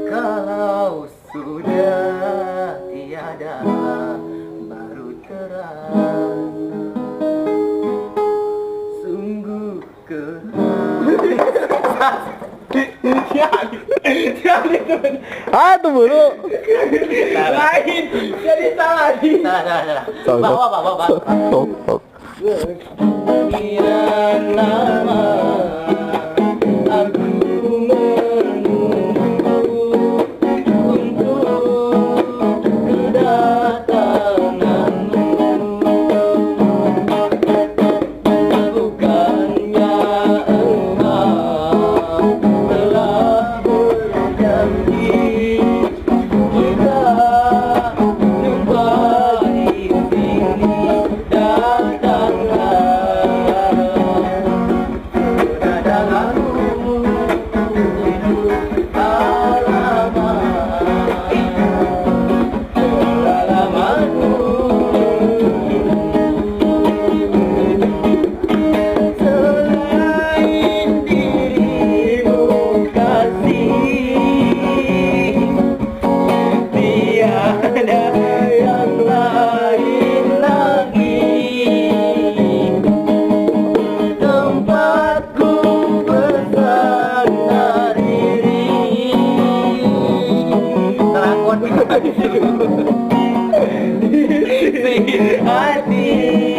Kalau sudah tiada baru terang, sungguh Ah, itu buru. lain jadi salah nih. Salah. Bawa. Sekian lama aku menunggu untuk kedatanganmu. Bukannya engkau telah berjanji kita jumpa di sini, datanglah kedatanganmu itu kedalamanmu. Selain dirimu kasih, tiada yang lain lagi tempatku bersandar diri. Terakon si hati